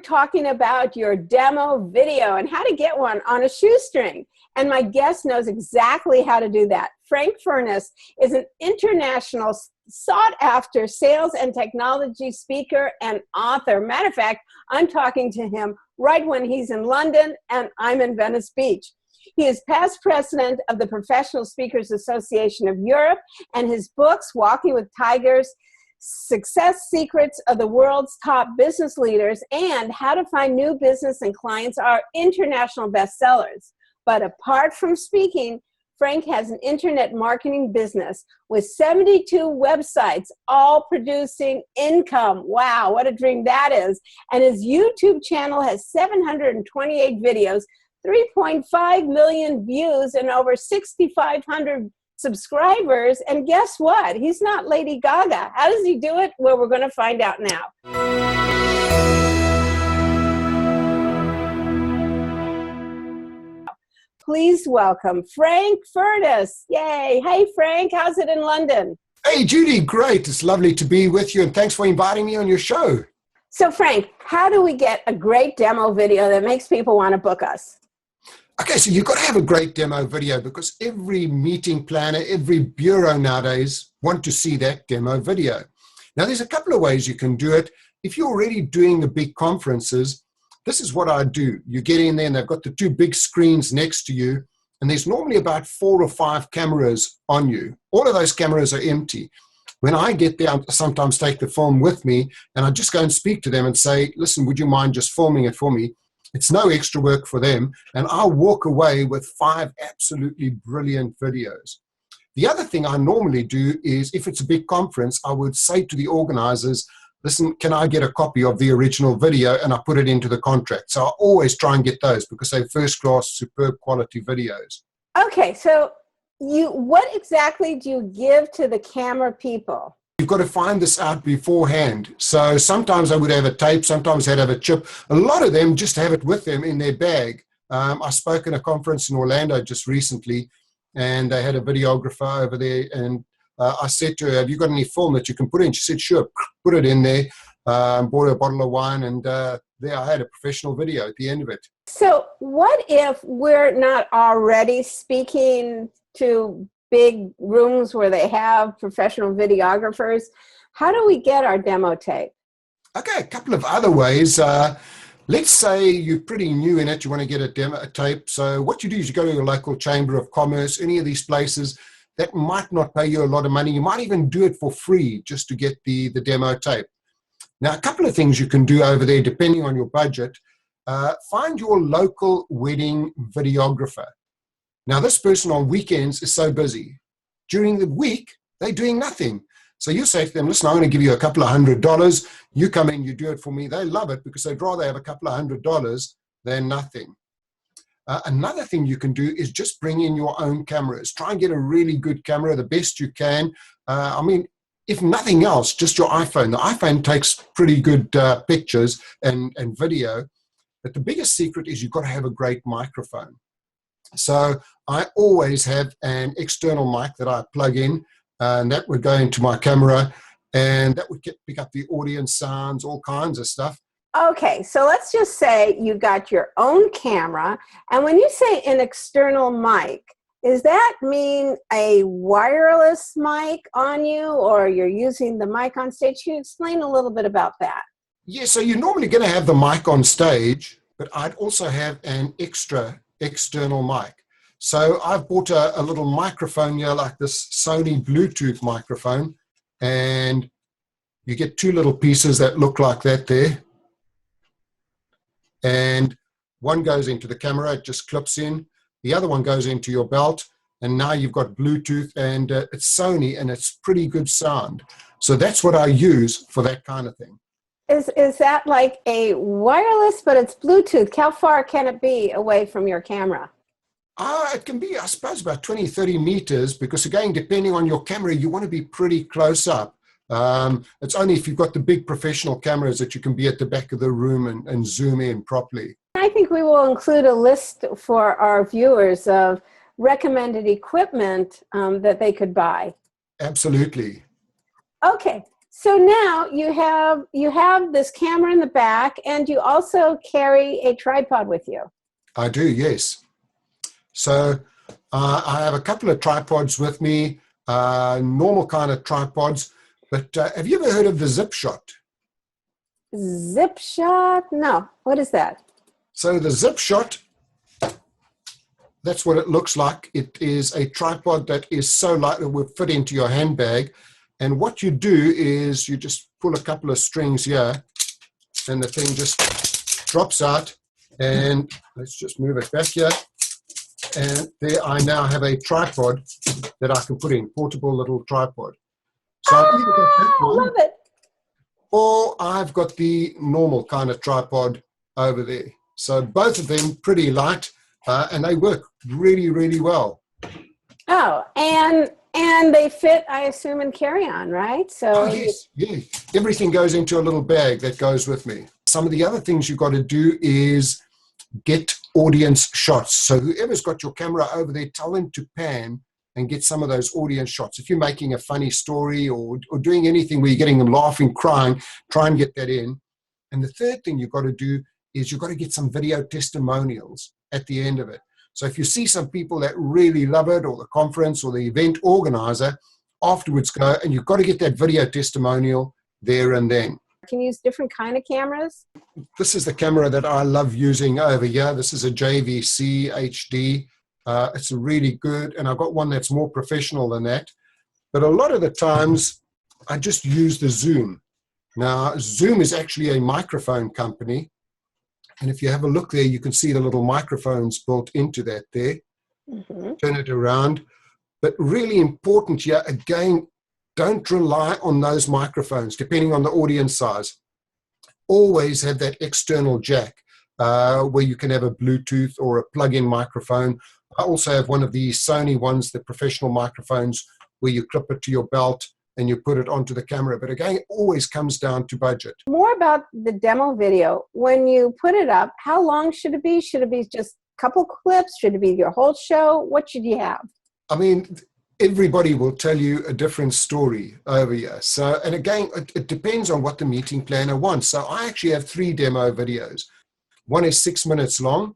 talking about your demo video and how to get one on a shoestring. And my guest knows exactly how to do that. Frank Furness is an international sought-after sales and technology speaker and author. Matter of fact, I'm talking to him right when he's in London and I'm in Venice Beach. He is past president of the Professional Speakers Association of Europe, and his books, Walking with Tigers, Success Secrets of the World's Top Business Leaders, and How to Find New Business and Clients are international bestsellers. But apart from speaking, Frank has an internet marketing business with 72 websites, all producing income. Wow, what a dream that is. And his YouTube channel has 728 videos, 3.5 million views, and over 6,500 subscribers. And guess what? He's not Lady Gaga. How does he do it? Well, we're going to find out now. Please welcome Frank Furness. Yay. Hey, Frank, how's it in London? Hey, Judy, great. It's lovely to be with you, and thanks for inviting me on your show. So, Frank, how do we get a great demo video that makes people want to book us? Okay, so you've got to have a great demo video because every meeting planner, every bureau nowadays want to see that demo video. Now, there's a couple of ways you can do it. If you're already doing the big conferences, this is what I do. You get in there and they've got the two big screens next to you, and there's normally about 4 or 5 cameras on you. All of those cameras are empty. When I get there, I sometimes take the film with me and I just go and speak to them and say, listen, would you mind just filming it for me? It's no extra work for them, and I'll walk away with 5 absolutely brilliant videos. The other thing I normally do is, if it's a big conference, I would say to the organizers, listen, can I get a copy of the original video? And I put it into the contract. So I always try and get those because they're first-class, superb quality videos. Okay, so what exactly do you give to the camera people? You've got to find this out beforehand. So sometimes I would have a tape, sometimes I'd have a chip. A lot of them just have it with them in their bag. I spoke at a conference in Orlando just recently, and they had a videographer over there, and I said to her, have you got any film that you can put in? She said, sure, put it in there. Bought her a bottle of wine, and there I had a professional video at the end of it. So what if we're not already speaking to big rooms where they have professional videographers? How do we get our demo tape? Okay, a couple of other ways. Let's say you're pretty new in it, you want to get a demo tape. So what you do is you go to your local chamber of commerce, any of these places that might not pay you a lot of money. You might even do it for free just to get the demo tape. Now, a couple of things you can do over there, depending on your budget. Find your local wedding videographer. Now, this person on weekends is so busy. During the week, they're doing nothing. So you say to them, listen, I'm going to give you a couple of $100. You come in, you do it for me. They love it because they'd rather have a couple of $100 than nothing. Another thing you can do is just bring in your own cameras. Try and get a really good camera, the best you can. I mean, if nothing else, just your iPhone. The iPhone takes pretty good pictures and video. But the biggest secret is you've got to have a great microphone. So I always have an external mic that I plug in, and that would go into my camera, and that would pick up the audience sounds, all kinds of stuff. Okay, so let's just say you got your own camera, and when you say an external mic, does that mean a wireless mic on you, or you're using the mic on stage? Can you explain a little bit about that? Yeah, so you're normally going to have the mic on stage, but I'd also have an extra external mic. So I've bought a little microphone here, like this Sony Bluetooth microphone, and you get 2 little pieces that look like that there. And one goes into the camera, it just clips in. The other one goes into your belt, and now you've got Bluetooth, and it's Sony, and it's pretty good sound. So that's what I use for that kind of thing. Is that like a wireless, but it's Bluetooth? How far can it be away from your camera? It can be, I suppose, about 20, 30 meters, because again, depending on your camera, you want to be pretty close up. It's only if you've got the big professional cameras that you can be at the back of the room and zoom in properly. I think we will include a list for our viewers of recommended equipment that they could buy. Absolutely. Okay, So now you have this camera in the back, and you also carry a tripod with you. I do, yes. So I have a couple of tripods with me, normal kind of tripods. But have you ever heard of the Zip Shot? Zip shot? No. What is that? So the Zip Shot, that's what it looks like. It is a tripod that is so light it will fit into your handbag. And what you do is you just pull a couple of strings here, and the thing just drops out. And let's just move it back here. And there I now have a tripod that I can put in, portable little tripod. So I've either got that I one, love it. or I've got the normal kind of tripod over there. So both of them pretty light, and they work really, really well. Oh, and they fit, I assume, in carry-on, right? Oh, So yes, yeah. Everything goes into a little bag that goes with me. Some of the other things you've got to do is get audience shots. So whoever's got your camera over there, tell them to pan and get some of those audience shots. If you're making a funny story or doing anything where you're getting them laughing, crying, try and get that in. And the third thing you've got to do is you've got to get some video testimonials at the end of it. So if you see some people that really love it, or the conference or the event organizer, afterwards go, and you've got to get that video testimonial there and then. can you use different kind of cameras? This is the camera that I love using over here. This is a JVC HD. It's really good, and I've got one that's more professional than that. But a lot of the times, I just use the Zoom. Now, Zoom is actually a microphone company, and if you have a look there, you can see the little microphones built into that there. Mm-hmm. Turn it around. But really important here, again, don't rely on those microphones, depending on the audience size. Always have that external jack where you can have a Bluetooth or a plug-in microphone. I also have one of the Sony ones, the professional microphones, where you clip it to your belt and you put it onto the camera. But again, it always comes down to budget. More about the demo video. When you put it up, how long should it be? Should it be just a couple clips? Should it be your whole show? What should you have? I mean, everybody will tell you a different story over here. So, and again, it depends on what the meeting planner wants. So I actually have 3 demo videos. One is 6 minutes long.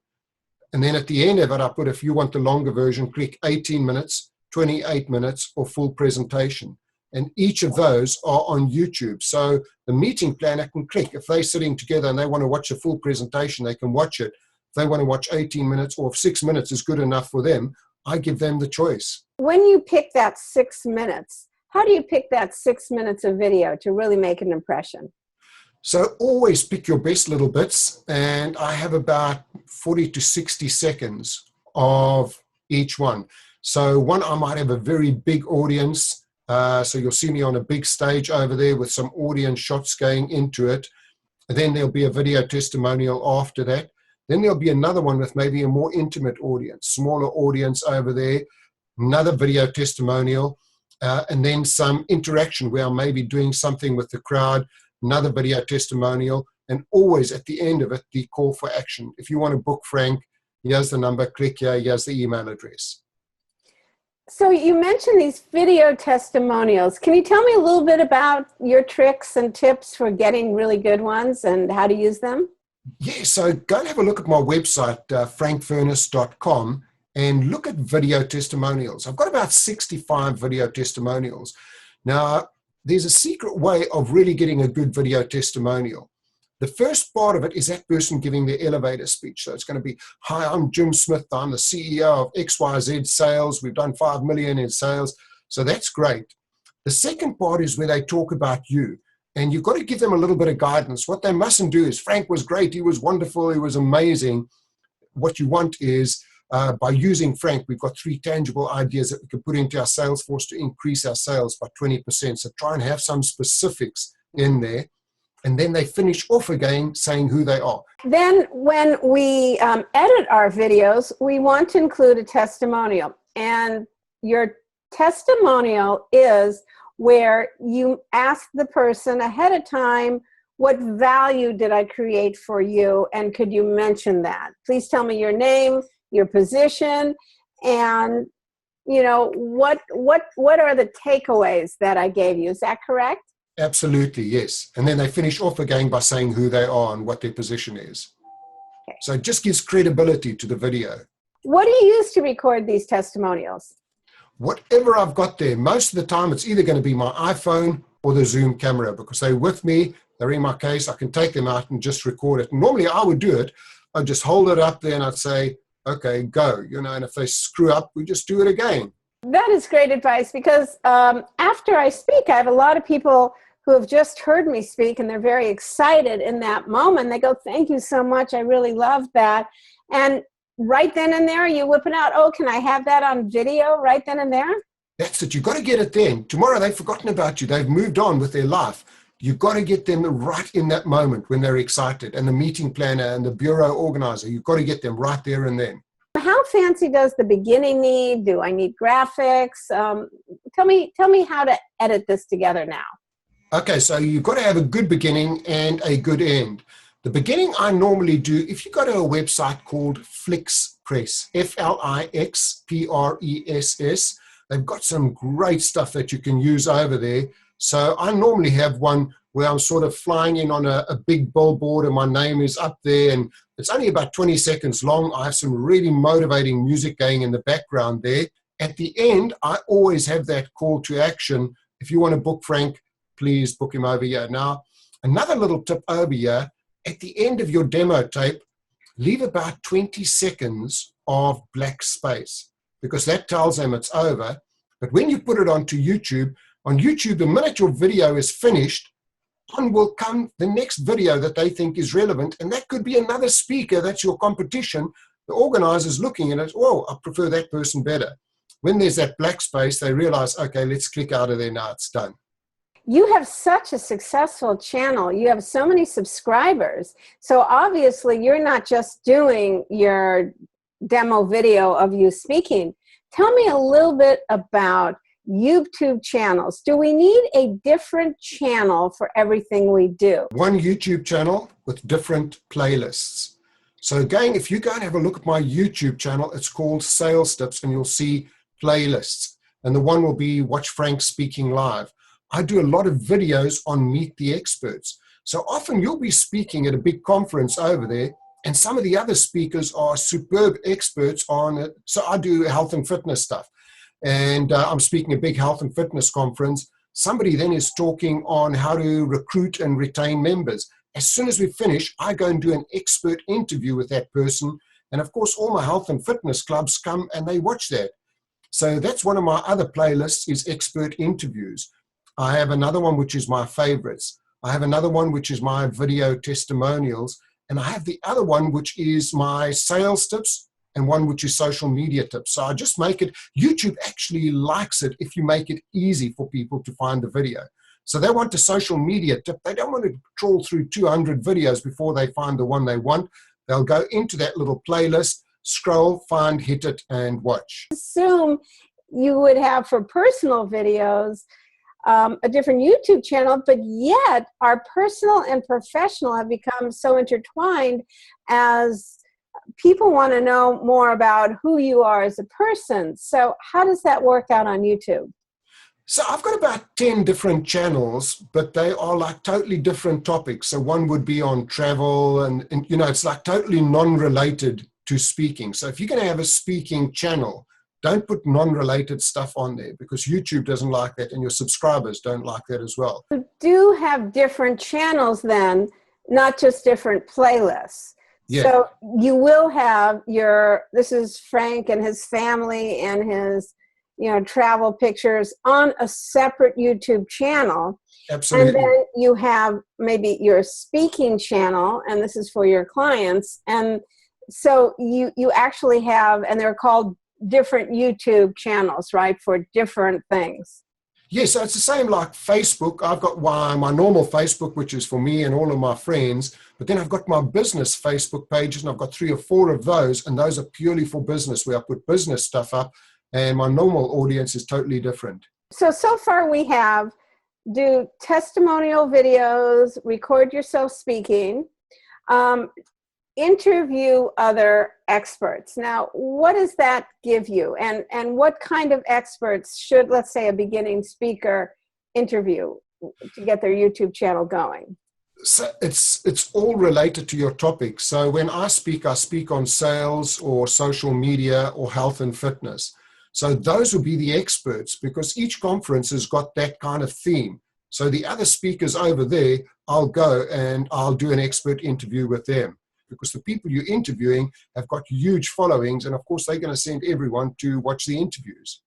And then at the end of it, I put, if you want the longer version, click 18 minutes, 28 minutes, or full presentation. And each of those are on YouTube. So the meeting planner can click. If they're sitting together and they want to watch a full presentation, they can watch it. If they want to watch 18 minutes, or if 6 minutes is good enough for them, I give them the choice. When you pick that 6 minutes, how do you pick that 6 minutes of video to really make an impression? So always pick your best little bits, and I have about 40 to 60 seconds of each one. So one, I might have a very big audience, so you'll see me on a big stage over there with some audience shots going into it. And then there'll be a video testimonial after that. Then there'll be another one with maybe a more intimate audience, smaller audience over there, another video testimonial, and then some interaction where I'm maybe doing something with the crowd, another video testimonial, and always at the end of it, the call for action. If you want to book Frank, here's the number, click here, here's the email address. So you mentioned these video testimonials. Can you tell me a little bit about your tricks and tips for getting really good ones and how to use them? Yeah, so go and have a look at my website, frankfurnace.com, and look at video testimonials. I've got about 65 video testimonials. Now, there's a secret way of really getting a good video testimonial. The first part of it is that person giving their elevator speech. So it's going to be, hi, I'm Jim Smith. I'm the CEO of XYZ Sales. We've done 5 million in sales. So that's great. The second part is where they talk about you. And you've got to give them a little bit of guidance. What they mustn't do is, Frank was great. He was wonderful. He was amazing. What you want is, by using Frank, we've got 3 tangible ideas that we can put into our sales force to increase our sales by 20%. So try and have some specifics in there. And then they finish off again saying who they are. Then when we edit our videos, we want to include a testimonial. And your testimonial is where you ask the person ahead of time, what value did I create for you? And could you mention that? Please tell me your name, your position, and you know what are the takeaways that I gave you? Is that correct? Absolutely, yes. And then they finish off again by saying who they are and what their position is. Okay. So it just gives credibility to the video. What do you use to record these testimonials? Whatever I've got there, most of the time it's either going to be my iPhone or the Zoom camera, because they're with me, they're in my case, I can take them out and just record it. Normally I would do it, I'd just hold it up there and I'd say, okay, go, and if they screw up, we just do it again. That is great advice, because after I speak, I have a lot of people who have just heard me speak and they're very excited in that moment. They go, thank you so much, I really loved that. And right then and there, you whip it out, oh, can I have that on video right then and there? That's it, you've got to get it then. Tomorrow they've forgotten about you, they've moved on with their life. You've got to get them right in that moment when they're excited, and the meeting planner and the bureau organizer, you've got to get them right there and then. How fancy does the beginning need? Do I need graphics? Tell me how to edit this together now. Okay, so you've got to have a good beginning and a good end. The beginning I normally do, if you go to a website called FlixPress, FlixPress, they've got some great stuff that you can use over there. So I normally have one where I'm sort of flying in on a big billboard and my name is up there, and it's only about 20 seconds long. I have some really motivating music going in the background there. At the end, I always have that call to action. If you want to book Frank, please book him over here. Now, another little tip over here, at the end of your demo tape, leave about 20 seconds of black space, because that tells them it's over. But when you put it onto YouTube, on YouTube, the minute your video is finished, on will come the next video that they think is relevant, and that could be another speaker that's your competition. The organizer's looking at it, oh, I prefer that person better. When there's that black space, they realize, okay, let's click out of there now, it's done. You have such a successful channel. You have so many subscribers. So obviously you're not just doing your demo video of you speaking. Tell me a little bit about YouTube channels. Do we need a different channel for everything we do? One YouTube channel with different playlists. So again, if you go and have a look at my YouTube channel, it's called Sales Tips, and you'll see playlists. And the one will be Watch Frank Speaking Live. I do a lot of videos on Meet the Experts. So often you'll be speaking at a big conference over there, and some of the other speakers are superb experts on it. So I do health and fitness stuff. And I'm speaking at a big health and fitness conference. Somebody then is talking on how to recruit and retain members. As soon as we finish, I go and do an expert interview with that person. And of course, all my health and fitness clubs come and they watch that. So that's one of my other playlists, is expert interviews. I have another one, which is my favorites. I have another one, which is my video testimonials. And I have the other one, which is my sales tips, and one which is social media tips. So I just make it, YouTube actually likes it if you make it easy for people to find the video. So they want a social media tip. They don't want to trawl through 200 videos before they find the one they want. They'll go into that little playlist, scroll, find, hit it, and watch. Assume you would have for personal videos a different YouTube channel, but yet our personal and professional have become so intertwined as people want to know more about who you are as a person. So how does that work out on YouTube? So I've got about 10 different channels, but they are like totally different topics. So one would be on travel and it's like totally non-related to speaking. So if you're going to have a speaking channel, don't put non-related stuff on there, because YouTube doesn't like that and your subscribers don't like that as well. You do have different channels then, not just different playlists. Yeah. So you will have this is Frank and his family and his, travel pictures on a separate YouTube channel. Absolutely. And then you have maybe your speaking channel, and this is for your clients. And so you actually have, and they're called different YouTube channels, right, for different things. Yes, so it's the same like Facebook. I've got my normal Facebook, which is for me and all of my friends, but then I've got my business Facebook pages, and I've got 3 or 4 of those, and those are purely for business, where I put business stuff up, and my normal audience is totally different. So far we have do testimonial videos, record yourself speaking, interview other experts. Now, what does that give you? And what kind of experts should, let's say, a beginning speaker interview? to get their YouTube channel going? So it's all related to your topic. So when I speak on sales or social media or health and fitness. So those will be the experts, because each conference has got that kind of theme. So the other speakers over there, I'll go and I'll do an expert interview with them, because the people you're interviewing have got huge followings, and of course they're going to send everyone to watch the interviews.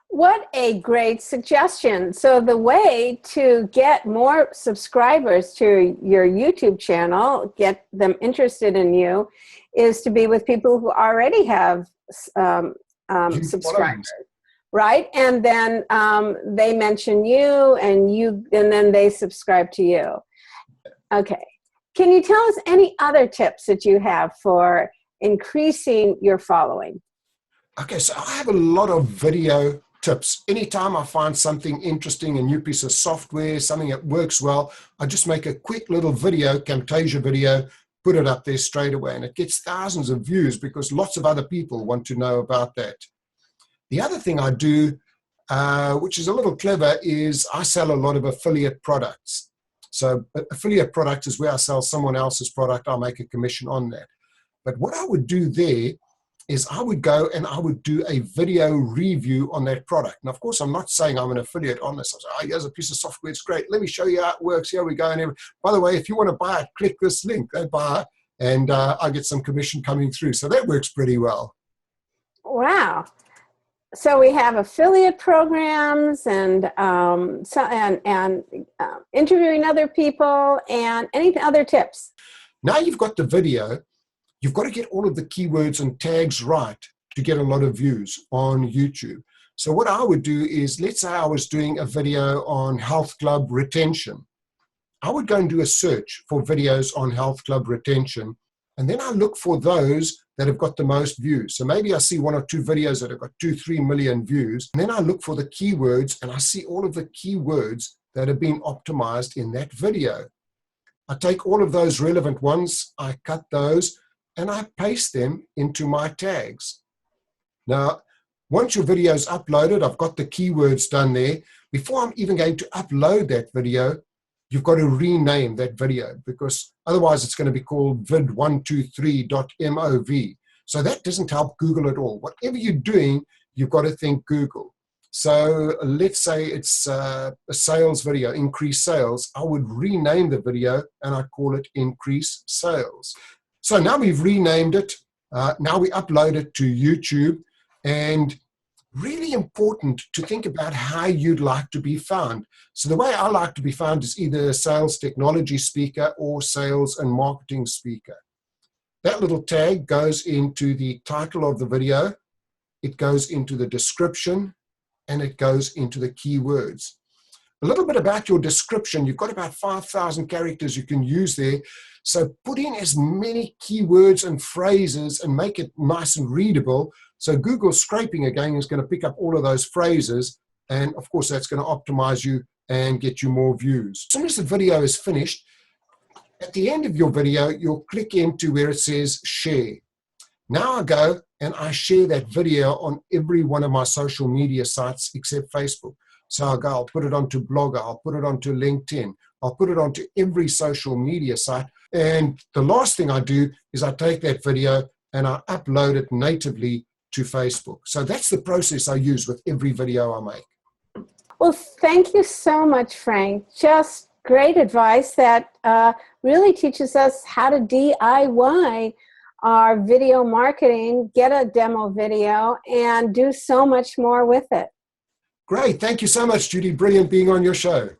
What a great suggestion. So the way to get more subscribers to your YouTube channel, get them interested in you, is to be with people who already have subscribers, Followings. right? And then they mention you, and then they subscribe to you. Okay. Can you tell us any other tips that you have for increasing your following? Okay, so I have a lot of video tips. Anytime I find something interesting, a new piece of software, something that works well, I just make a quick little video, Camtasia video, put it up there straight away, and it gets thousands of views because lots of other people want to know about that. The other thing I do, which is a little clever, is I sell a lot of affiliate products. So affiliate product is where I sell someone else's product. I'll make a commission on that. But what I would do there is I would go and I would do a video review on that product. And of course, I'm not saying I'm an affiliate on this. I'm saying, oh, here's a piece of software. It's great. Let me show you how it works. Here we go. And by the way, if you want to buy it, click this link. Go buy it, and I get some commission coming through. So that works pretty well. Wow. So we have affiliate programs and interviewing other people, and any other tips? Now you've got the video. You've got to get all of the keywords and tags right to get a lot of views on YouTube. So what I would do is, let's say I was doing a video on health club retention. I would go and do a search for videos on health club retention, and then I look for those that have got the most views. So maybe I see 1 or 2 videos that have got 2-3 million views, and then I look for the keywords, and I see all of the keywords that have been optimized in that video. I take all of those relevant ones, I cut those, and I paste them into my tags. Now, once your video is uploaded, I've got the keywords done there. Before I'm even going to upload that video, you've got to rename that video, because otherwise it's going to be called vid123.mov. So that doesn't help Google at all. Whatever you're doing, you've got to think Google. So let's say it's a sales video, increase sales. I would rename the video and I'd call it increase sales. So now we've renamed it. Now we upload it to YouTube, and really important to think about how you'd like to be found. So the way I like to be found is either a sales technology speaker or sales and marketing speaker. That little tag goes into the title of the video, it goes into the description, and it goes into the keywords. A little bit about your description. You've got about 5,000 characters you can use there. So put in as many keywords and phrases and make it nice and readable. So Google scraping again is going to pick up all of those phrases. And of course, that's going to optimize you and get you more views. As soon as the video is finished, at the end of your video, you'll click into where it says share. Now I go and I share that video on every one of my social media sites except Facebook. So I'll put it onto Blogger, I'll put it onto LinkedIn, I'll put it onto every social media site. And the last thing I do is I take that video and I upload it natively to Facebook. So that's the process I use with every video I make. Well, thank you so much, Frank. Just great advice that really teaches us how to DIY our video marketing, get a demo video, and do so much more with it. Great. Thank you so much, Judy. Brilliant being on your show.